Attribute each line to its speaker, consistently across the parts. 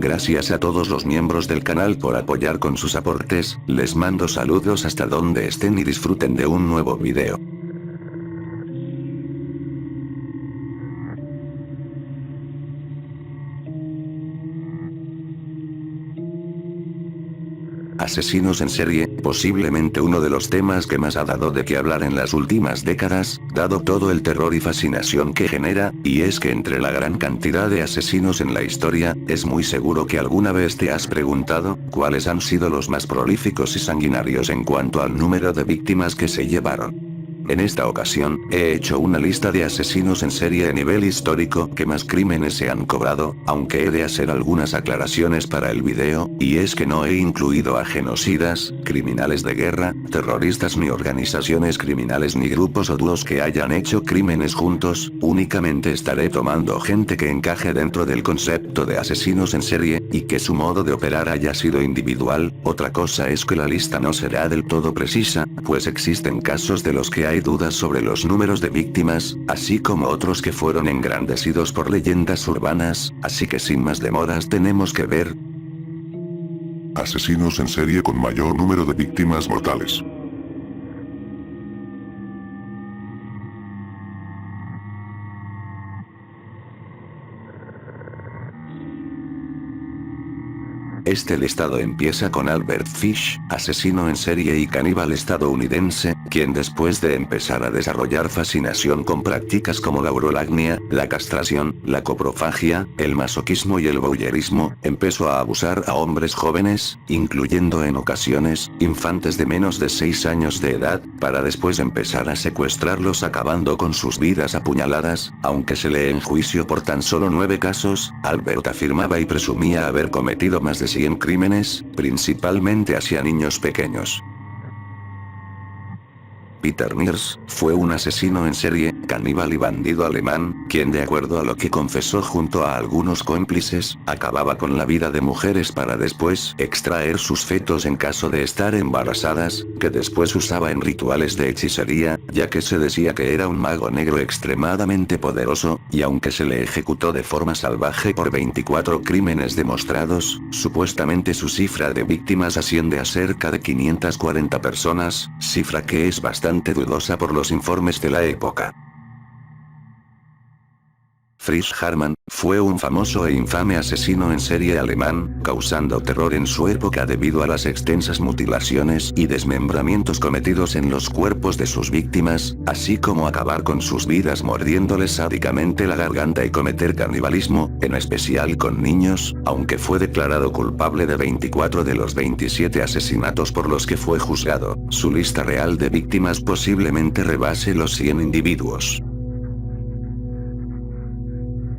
Speaker 1: Gracias a todos los miembros del canal por apoyar con sus aportes, les mando saludos hasta donde estén y disfruten de un nuevo video. Asesinos en serie, posiblemente uno de los temas que más ha dado de qué hablar en las últimas décadas, dado todo el terror y fascinación que genera, y es que entre la gran cantidad de asesinos en la historia, es muy seguro que alguna vez te has preguntado, cuáles han sido los más prolíficos y sanguinarios en cuanto al número de víctimas que se llevaron. En esta ocasión, he hecho una lista de asesinos en serie a nivel histórico que más crímenes se han cobrado, aunque he de hacer algunas aclaraciones para el video, y es que no he incluido a genocidas, criminales de guerra, terroristas ni organizaciones criminales ni grupos o dúos que hayan hecho crímenes juntos, únicamente estaré tomando gente que encaje dentro del concepto de asesinos en serie, y que su modo de operar haya sido individual. Otra cosa es que la lista no será del todo precisa, pues existen casos de los que hay dudas sobre los números de víctimas, así como otros que fueron engrandecidos por leyendas urbanas, así que sin más demoras tenemos que ver.
Speaker 2: Asesinos en serie con mayor número de víctimas mortales.
Speaker 1: Este listado empieza con Albert Fish, asesino en serie y caníbal estadounidense, quien después de empezar a desarrollar fascinación con prácticas como la urolagnia, la castración, la coprofagia, el masoquismo y el voyeurismo, empezó a abusar a hombres jóvenes, incluyendo en ocasiones, infantes de menos de 6 años de edad, para después empezar a secuestrarlos acabando con sus vidas a puñaladas. Aunque se le enjuició por tan solo 9 casos, Albert afirmaba y presumía haber cometido más de 100 crímenes, principalmente hacia niños pequeños. Peter Mears, fue un asesino en serie, caníbal y bandido alemán, quien de acuerdo a lo que confesó junto a algunos cómplices, acababa con la vida de mujeres para después extraer sus fetos en caso de estar embarazadas, que después usaba en rituales de hechicería, ya que se decía que era un mago negro extremadamente poderoso, y aunque se le ejecutó de forma salvaje por 24 crímenes demostrados, supuestamente su cifra de víctimas asciende a cerca de 540 personas, cifra que es bastante dudosa por los informes de la época. Fritz Hartmann, fue un famoso e infame asesino en serie alemán, causando terror en su época debido a las extensas mutilaciones y desmembramientos cometidos en los cuerpos de sus víctimas, así como acabar con sus vidas mordiéndoles sádicamente la garganta y cometer canibalismo, en especial con niños, aunque fue declarado culpable de 24 de los 27 asesinatos por los que fue juzgado. Su lista real de víctimas posiblemente rebase los 100 individuos.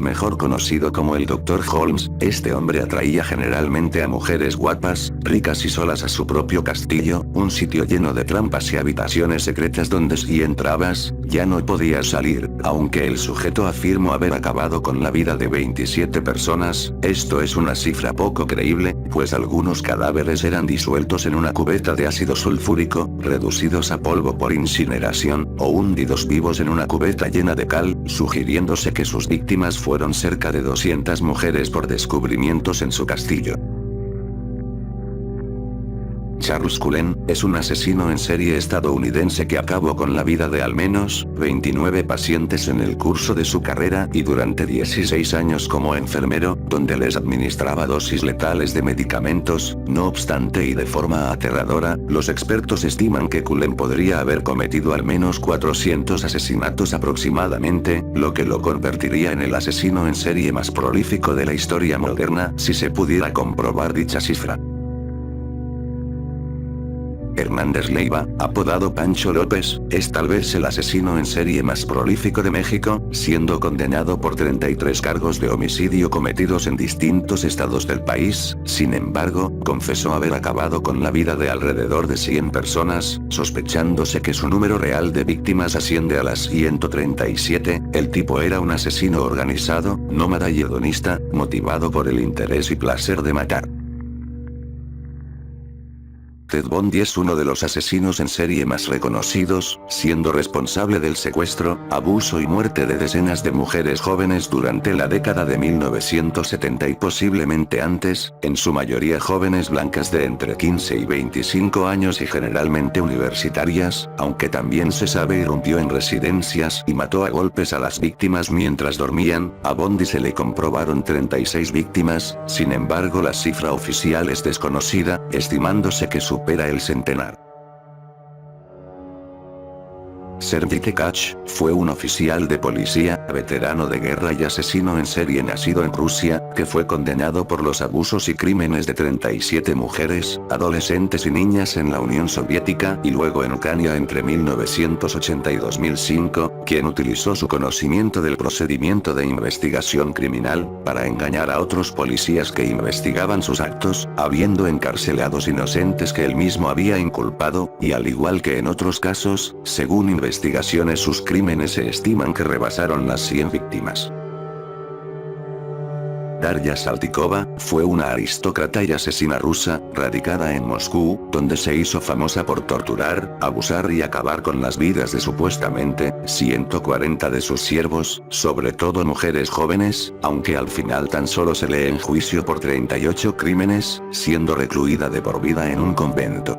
Speaker 1: Mejor conocido como el Dr. Holmes, este hombre atraía generalmente a mujeres guapas, ricas y solas a su propio castillo, un sitio lleno de trampas y habitaciones secretas donde si entrabas, ya no podías salir. Aunque el sujeto afirmó haber acabado con la vida de 27 personas, esto es una cifra poco creíble, pues algunos cadáveres eran disueltos en una cubeta de ácido sulfúrico, reducidos a polvo por incineración, o hundidos vivos en una cubeta llena de cal, sugiriéndose que sus víctimas fueron cerca de 200 mujeres por descubrimientos en su castillo. Charles Cullen, es un asesino en serie estadounidense que acabó con la vida de al menos 29 pacientes en el curso de su carrera y durante 16 años como enfermero, donde les administraba dosis letales de medicamentos. No obstante y de forma aterradora, los expertos estiman que Cullen podría haber cometido al menos 400 asesinatos aproximadamente, lo que lo convertiría en el asesino en serie más prolífico de la historia moderna si se pudiera comprobar dicha cifra. Hernández Leiva, apodado Pancho López, es tal vez el asesino en serie más prolífico de México, siendo condenado por 33 cargos de homicidio cometidos en distintos estados del país. Sin embargo, confesó haber acabado con la vida de alrededor de 100 personas, sospechándose que su número real de víctimas asciende a las 137. El tipo era un asesino organizado, nómada y hedonista, motivado por el interés y placer de matar. Ted Bundy es uno de los asesinos en serie más reconocidos, siendo responsable del secuestro, abuso y muerte de decenas de mujeres jóvenes durante la década de 1970 y posiblemente antes, en su mayoría jóvenes blancas de entre 15 y 25 años y generalmente universitarias, aunque también se sabe irrumpió en residencias y mató a golpes a las víctimas mientras dormían. A Bundy se le comprobaron 36 víctimas, sin embargo la cifra oficial es desconocida, estimándose que supera el centenar. Sergei Tkach fue un oficial de policía, veterano de guerra y asesino en serie nacido en Rusia, que fue condenado por los abusos y crímenes de 37 mujeres, adolescentes y niñas en la Unión Soviética y luego en Ucrania entre 1980 y 2005, quien utilizó su conocimiento del procedimiento de investigación criminal, para engañar a otros policías que investigaban sus actos, habiendo encarcelados inocentes que él mismo había inculpado, y al igual que en otros casos, según investigaciones sus crímenes se estiman que rebasaron las 100 víctimas. Darya Saltykova fue una aristócrata y asesina rusa, radicada en Moscú, donde se hizo famosa por torturar, abusar y acabar con las vidas de supuestamente 140 de sus siervos, sobre todo mujeres jóvenes, aunque al final tan solo se le enjuició por 38 crímenes, siendo recluida de por vida en un convento.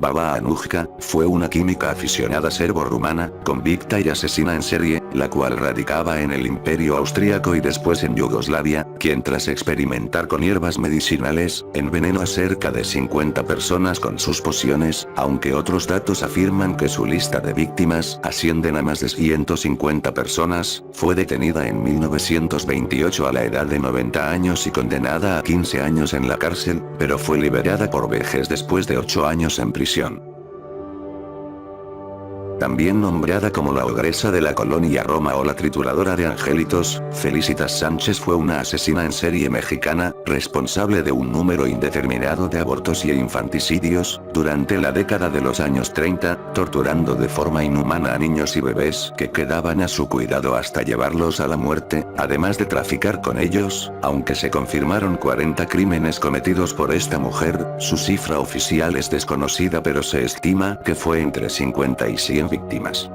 Speaker 1: Baba Anujka fue una química aficionada serbo-rumana, convicta y asesina en serie, la cual radicaba en el Imperio Austríaco y después en Yugoslavia, quien tras experimentar con hierbas medicinales, envenenó a cerca de 50 personas con sus pociones, aunque otros datos afirman que su lista de víctimas ascienden a más de 150 personas. Fue detenida en 1928 a la edad de 90 años y condenada a 15 años en la cárcel, pero fue liberada por vejez después de 8 años en prisión. También nombrada como la ogresa de la colonia Roma o la trituradora de angelitos, Felicitas Sánchez fue una asesina en serie mexicana, responsable de un número indeterminado de abortos y infanticidios, durante la década de los años 30, torturando de forma inhumana a niños y bebés que quedaban a su cuidado hasta llevarlos a la muerte, además de traficar con ellos. Aunque se confirmaron 40 crímenes cometidos por esta mujer, su cifra oficial es desconocida, pero se estima que fue entre 50 y 100 víctimas.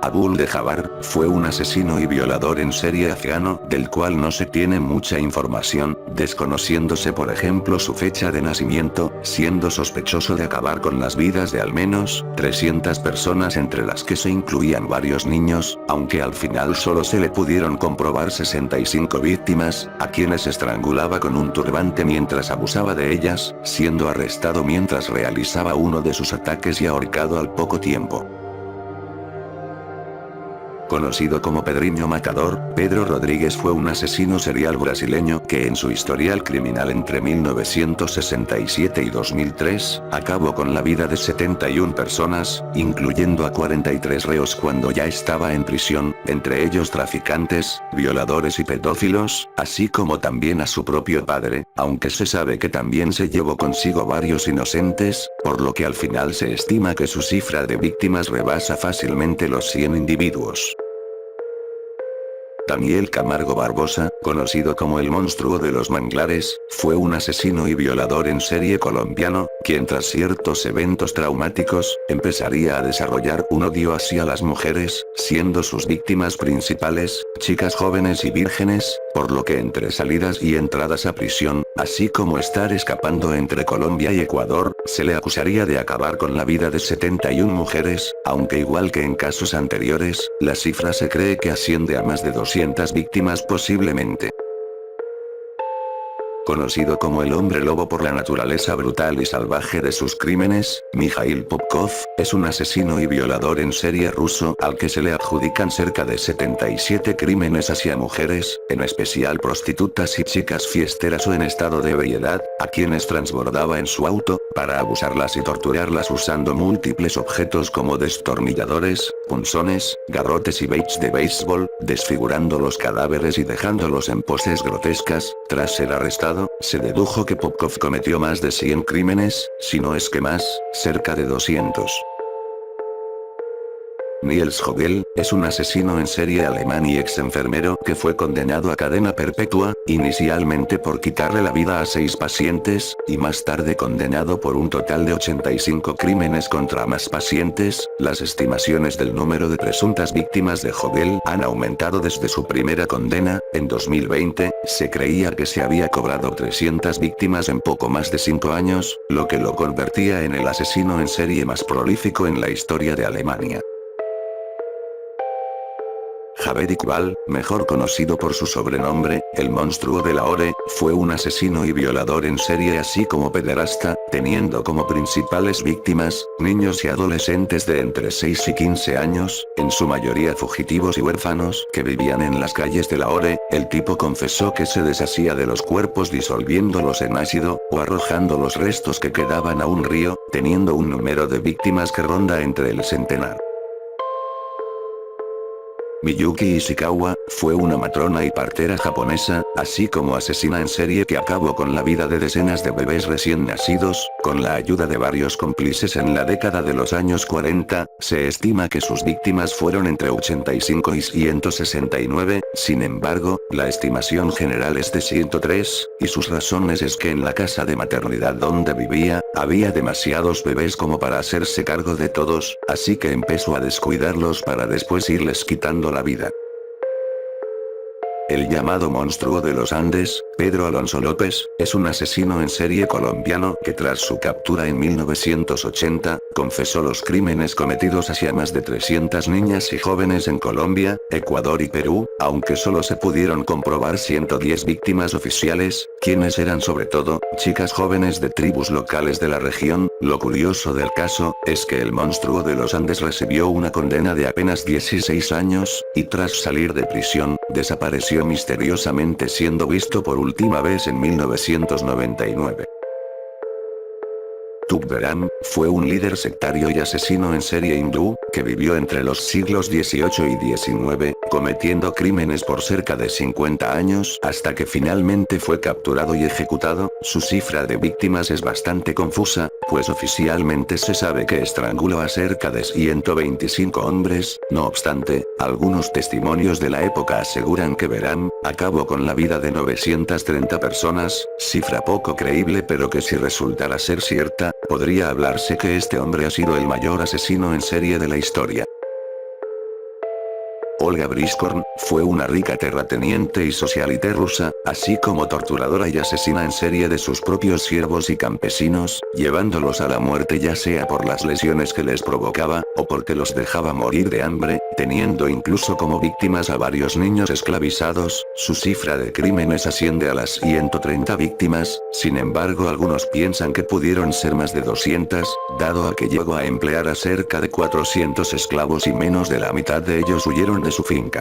Speaker 1: Abul de Jabbar fue un asesino y violador en serie afgano, del cual no se tiene mucha información, desconociéndose por ejemplo su fecha de nacimiento, siendo sospechoso de acabar con las vidas de al menos 300 personas, entre las que se incluían varios niños, aunque al final solo se le pudieron comprobar 65 víctimas, a quienes estrangulaba con un turbante mientras abusaba de ellas, siendo arrestado mientras realizaba uno de sus ataques y ahorcado al poco tiempo. Conocido como Pedrinho Matador, Pedro Rodríguez fue un asesino serial brasileño que en su historial criminal entre 1967 y 2003, acabó con la vida de 71 personas, incluyendo a 43 reos cuando ya estaba en prisión, entre ellos traficantes, violadores y pedófilos, así como también a su propio padre, aunque se sabe que también se llevó consigo varios inocentes, por lo que al final se estima que su cifra de víctimas rebasa fácilmente los 100 individuos. Daniel Camargo Barbosa, conocido como el monstruo de los manglares, fue un asesino y violador en serie colombiano, quien tras ciertos eventos traumáticos, empezaría a desarrollar un odio hacia las mujeres, siendo sus víctimas principales, chicas jóvenes y vírgenes, por lo que entre salidas y entradas a prisión, así como estar escapando entre Colombia y Ecuador, se le acusaría de acabar con la vida de 71 mujeres, aunque igual que en casos anteriores, la cifra se cree que asciende a más de 200 víctimas posiblemente. Conocido como el hombre lobo por la naturaleza brutal y salvaje de sus crímenes, Mikhail Popkov, es un asesino y violador en serie ruso al que se le adjudican cerca de 77 crímenes hacia mujeres, en especial prostitutas y chicas fiesteras o en estado de ebriedad, a quienes transbordaba en su auto, para abusarlas y torturarlas usando múltiples objetos como destornilladores, punzones, garrotes y baits de béisbol, desfigurando los cadáveres y dejándolos en poses grotescas. Tras ser arrestado, se dedujo que Popkov cometió más de 100 crímenes, si no es que más, cerca de 200. Niels Hodel, es un asesino en serie alemán y ex enfermero que fue condenado a cadena perpetua, inicialmente por quitarle la vida a 6 pacientes, y más tarde condenado por un total de 85 crímenes contra más pacientes. Las estimaciones del número de presuntas víctimas de Hodel han aumentado desde su primera condena. En 2020, se creía que se había cobrado 300 víctimas en poco más de 5 años, lo que lo convertía en el asesino en serie más prolífico en la historia de Alemania. Javed Iqbal, mejor conocido por su sobrenombre, el monstruo de Lahore, fue un asesino y violador en serie así como pederasta, teniendo como principales víctimas, niños y adolescentes de entre 6 y 15 años, en su mayoría fugitivos y huérfanos que vivían en las calles de Lahore. El tipo confesó que se deshacía de los cuerpos disolviéndolos en ácido, o arrojando los restos que quedaban a un río, teniendo un número de víctimas que ronda entre el centenar. Miyuki Ishikawa, fue una matrona y partera japonesa, así como asesina en serie que acabó con la vida de decenas de bebés recién nacidos, con la ayuda de varios cómplices en la década de los años 40, se estima que sus víctimas fueron entre 85 y 169, sin embargo, la estimación general es de 103, y sus razones es que en la casa de maternidad donde vivía, había demasiados bebés como para hacerse cargo de todos, así que empezó a descuidarlos para después irles quitando la vida. El llamado monstruo de los Andes, Pedro Alonso López, es un asesino en serie colombiano que tras su captura en 1980, confesó los crímenes cometidos hacia más de 300 niñas y jóvenes en Colombia, Ecuador y Perú, aunque solo se pudieron comprobar 110 víctimas oficiales, quienes eran sobre todo, chicas jóvenes de tribus locales de la región. Lo curioso del caso, es que el monstruo de los Andes recibió una condena de apenas 16 años, y tras salir de prisión, desapareció misteriosamente siendo visto por última vez en 1999. Tugberam, fue un líder sectario y asesino en serie hindú, que vivió entre los siglos XVIII y XIX, cometiendo crímenes por cerca de 50 años hasta que finalmente fue capturado y ejecutado. Su cifra de víctimas es bastante confusa, pues oficialmente se sabe que estranguló a cerca de 125 hombres, no obstante, algunos testimonios de la época aseguran que Beram acabó con la vida de 930 personas, cifra poco creíble pero que si resultara ser cierta, podría hablarse que este hombre ha sido el mayor asesino en serie de la historia. Olga Briskorn, fue una rica terrateniente y socialite rusa, así como torturadora y asesina en serie de sus propios siervos y campesinos, llevándolos a la muerte ya sea por las lesiones que les provocaba, o porque los dejaba morir de hambre, teniendo incluso como víctimas a varios niños esclavizados. Su cifra de crímenes asciende a las 130 víctimas, sin embargo algunos piensan que pudieron ser más de 200, dado a que llegó a emplear a cerca de 400 esclavos y menos de la mitad de ellos huyeron de su finca.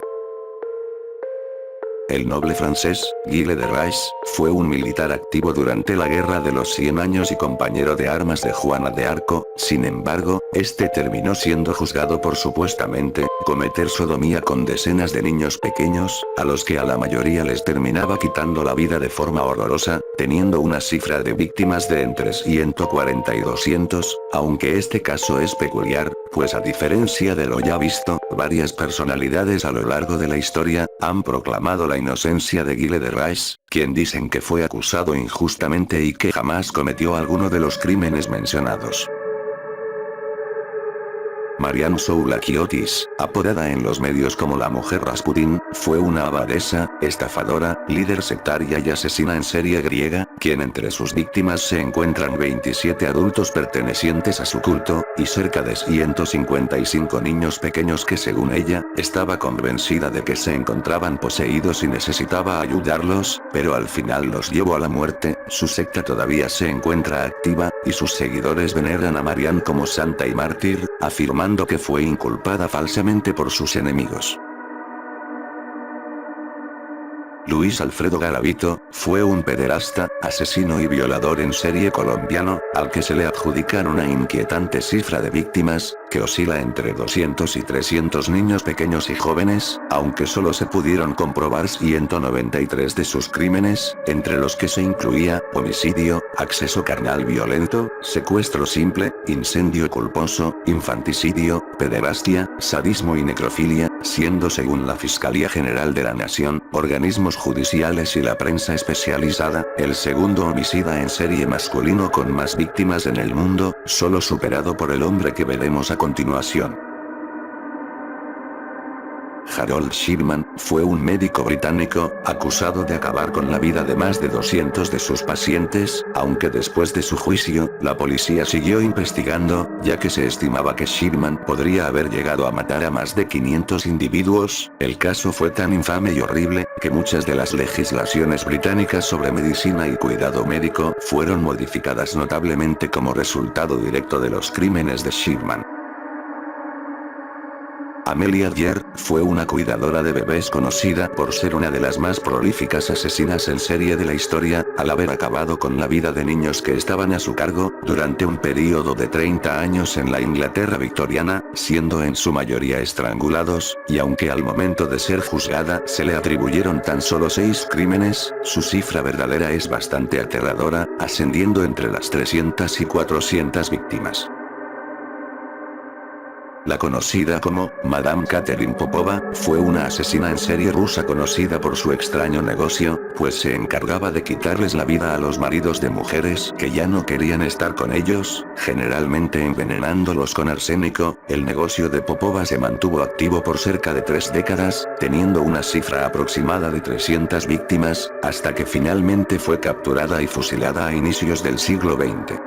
Speaker 1: El noble francés, Gilles de Rais, fue un militar activo durante la Guerra de los 100 años y compañero de armas de Juana de Arco. Sin embargo, este terminó siendo juzgado por supuestamente cometer sodomía con decenas de niños pequeños, a los que a la mayoría les terminaba quitando la vida de forma horrorosa, teniendo una cifra de víctimas de entre 140 y 200, aunque este caso es peculiar, pues a diferencia de lo ya visto, varias personalidades a lo largo de la historia han proclamado la inocencia de Gilles de Rais, quien dicen que fue acusado injustamente y que jamás cometió alguno de los crímenes mencionados. Marianne Soulakiotis, apodada en los medios como la Mujer Rasputín, fue una abadesa, estafadora, líder sectaria y asesina en serie griega, quien entre sus víctimas se encuentran 27 adultos pertenecientes a su culto, y cerca de 155 niños pequeños que según ella, estaba convencida de que se encontraban poseídos y necesitaba ayudarlos, pero al final los llevó a la muerte. Su secta todavía se encuentra activa, y sus seguidores veneran a Marianne como santa y mártir, afirmando que fue inculpada falsamente por sus enemigos. Luis Alfredo Garavito, fue un pederasta, asesino y violador en serie colombiano, al que se le adjudican una inquietante cifra de víctimas, que oscila entre 200 y 300 niños pequeños y jóvenes, aunque solo se pudieron comprobar 193 de sus crímenes, entre los que se incluía homicidio, acceso carnal violento, secuestro simple, incendio culposo, infanticidio, pederastia, sadismo y necrofilia, siendo según la Fiscalía General de la Nación, organismos judiciales y la prensa especializada, el segundo homicida en serie masculino con más víctimas en el mundo, solo superado por el hombre que veremos a continuación. Harold Shipman, fue un médico británico, acusado de acabar con la vida de más de 200 de sus pacientes, aunque después de su juicio, la policía siguió investigando, ya que se estimaba que Shipman podría haber llegado a matar a más de 500 individuos. El caso fue tan infame y horrible, que muchas de las legislaciones británicas sobre medicina y cuidado médico fueron modificadas notablemente como resultado directo de los crímenes de Shipman. Amelia Dyer, fue una cuidadora de bebés conocida por ser una de las más prolíficas asesinas en serie de la historia, al haber acabado con la vida de niños que estaban a su cargo, durante un período de 30 años en la Inglaterra victoriana, siendo en su mayoría estrangulados, y aunque al momento de ser juzgada se le atribuyeron tan solo 6 crímenes, su cifra verdadera es bastante aterradora, ascendiendo entre las 300 y 400 víctimas. La conocida como Madame Catherine Popova, fue una asesina en serie rusa conocida por su extraño negocio, pues se encargaba de quitarles la vida a los maridos de mujeres que ya no querían estar con ellos, generalmente envenenándolos con arsénico. El negocio de Popova se mantuvo activo por cerca de 3 décadas, teniendo una cifra aproximada de 300 víctimas, hasta que finalmente fue capturada y fusilada a inicios del siglo XX.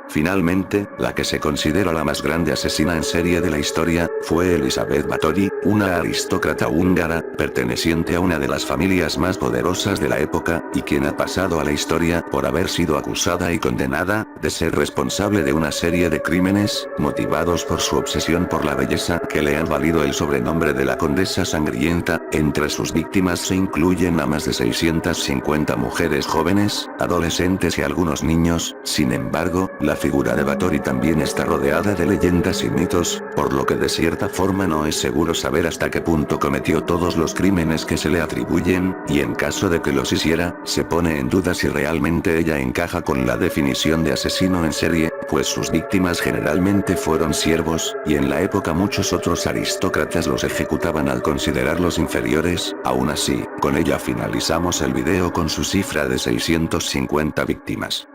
Speaker 1: Finalmente, la que se considera la más grande asesina en serie de la historia, fue Elizabeth Báthory, una aristócrata húngara, perteneciente a una de las familias más poderosas de la época, y quien ha pasado a la historia por haber sido acusada y condenada, de ser responsable de una serie de crímenes, motivados por su obsesión por la belleza que le han valido el sobrenombre de la Condesa Sangrienta. Entre sus víctimas se incluyen a más de 650 mujeres jóvenes, adolescentes y algunos niños. Sin embargo, la figura de Báthory también está rodeada de leyendas y mitos, por lo que de cierta forma no es seguro saber hasta qué punto cometió todos los crímenes que se le atribuyen, y en caso de que los hiciera, se pone en duda si realmente ella encaja con la definición de asesino en serie, pues sus víctimas generalmente fueron siervos, y en la época muchos otros aristócratas los ejecutaban al considerarlos inferiores. Aún así, con ella finalizamos el video con su cifra de 650 víctimas.